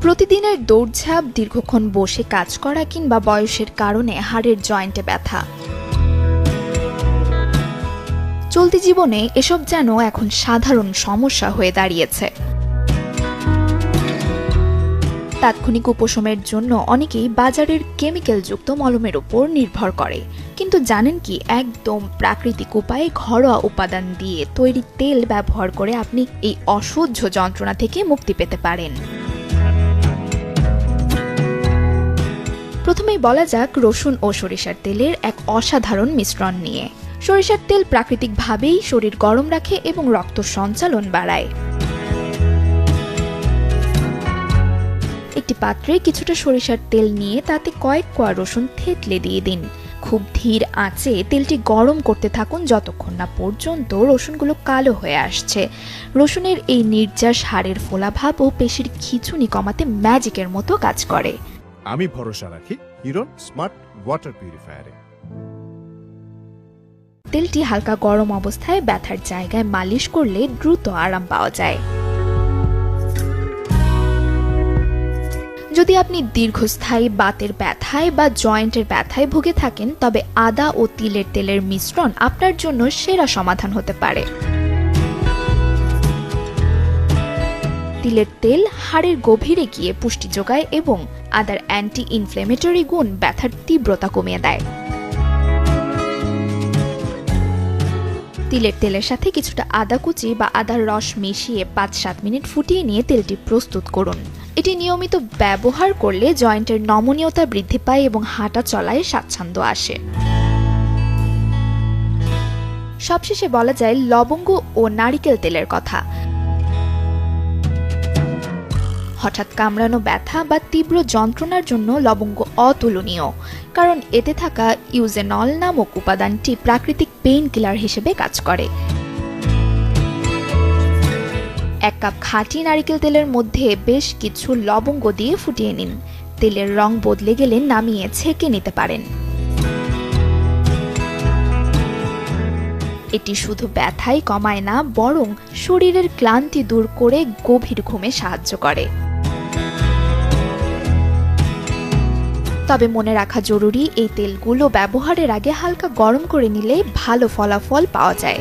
প্রতিদিনের দৌড়ঝাঁপ, দীর্ঘক্ষণ বসে কাজ করা কিংবা বয়সের কারণে হাড়ের জয়েন্টে ব্যথা, চলতি জীবনে এসব যেন এখন সাধারণ সমস্যা হয়ে দাঁড়িয়েছে। তাৎক্ষণিক উপশমের জন্য অনেকেই বাজারের কেমিক্যালযুক্ত মলমের উপর নির্ভর করে, কিন্তু জানেন কি, একদম প্রাকৃতিক উপায়ে ঘরোয়া উপাদান দিয়ে তৈরি তেল ব্যবহার করে আপনি এই অসহ্য যন্ত্রণা থেকে মুক্তি পেতে পারেন। প্রথমেই বলা যাক রসুন ও সরিষার তেলের এক অসাধারণ মিশ্রণ নিয়ে। সরিষার তেল প্রাকৃতিকভাবেই শরীর গরম রাখে এবং রক্ত সঞ্চালন বাড়ায়। একটি পাত্রে কিছুটা সরিষার তেল নিয়ে তাতে কয়েক কোয়া রসুন থেতলে দিয়ে দিন। খুব ধীর আঁচে তেলটি গরম করতে থাকুন যতক্ষণ না পর্যন্ত রসুনগুলো কালো হয়ে আসছে। রসুনের এই নির্যাস হাড়ের ফোলাভাব ও পেশির খিঁচুনি কমাতে ম্যাজিকের মতো কাজ করে। আমি ভরসা রাখি হিরন স্মার্ট ওয়াটার পিউরিফায়ারে। তেলটি হালকা গরম অবস্থায় ব্যথার জায়গায় মালিশ করলে দ্রুত আরাম পাওয়া যায়। যদি আপনি দীর্ঘস্থায়ী বাতের ব্যথায় বা জয়েন্টের ব্যথায় ভুগে থাকেন, তবে আদা ও তিলের তেলের মিশ্রণ আপনার জন্য সেরা সমাধান হতে পারে। তিলের তেল হাড়ের গভীরে গিয়ে পুষ্টি যোগায় এবং আদার অ্যান্টি ইনফ্লেমেটরি গুণ ব্যথার তীব্রতা কমিয়ে দেয়। তিলের তেলের সাথে কিছুটা আদা কুচি বা আদার রস মিশিয়ে 5-7 মিনিট ফুটিয়ে নিয়ে তেলটি প্রস্তুত করুন। এটি নিয়মিত ব্যবহার করলে জয়েন্টের নমনীয়তা বৃদ্ধি পায় এবং হাঁটা চলায় স্বাচ্ছন্দ্য আসে। সবশেষে বলা যায় লবঙ্গ ও নারিকেল তেলের কথা। হঠাৎ কামড়ানো ব্যথা বা তীব্র যন্ত্রণার জন্য লবঙ্গ অতুলনীয়, কারণ এতে থাকা ইউজেনল নামক উপাদানটি প্রাকৃতিক পেইন কিলার হিসেবে কাজ করে। 1 কাপ খাঁটি নারিকেল তেলের মধ্যে বেশ কিছু লবঙ্গ দিয়ে ফুটিয়ে নিন। তেলের রং বদলে গেলে নামিয়ে ছেঁকে নিতে পারেন। এটি শুধু ব্যথাই কমায় না, বরং শরীরের ক্লান্তি দূর করে গভীর ঘুমে সাহায্য করে। তবে মনে রাখা জরুরি, এই তেলগুলো ব্যবহারের আগে হালকা গরম করে নিলে ভালো ফলাফল পাওয়া যায়।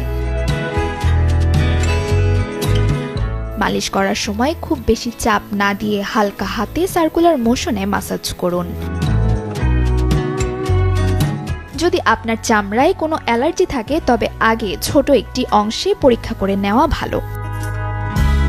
মালিশ করার সময় খুব বেশি চাপ না দিয়ে হালকা হাতে সার্কুলার মোশনে মাসাজ করুন। যদি আপনার চামড়ায় কোনো অ্যালার্জি থাকে, তবে আগে ছোট একটি অংশে পরীক্ষা করে নেওয়া ভালো।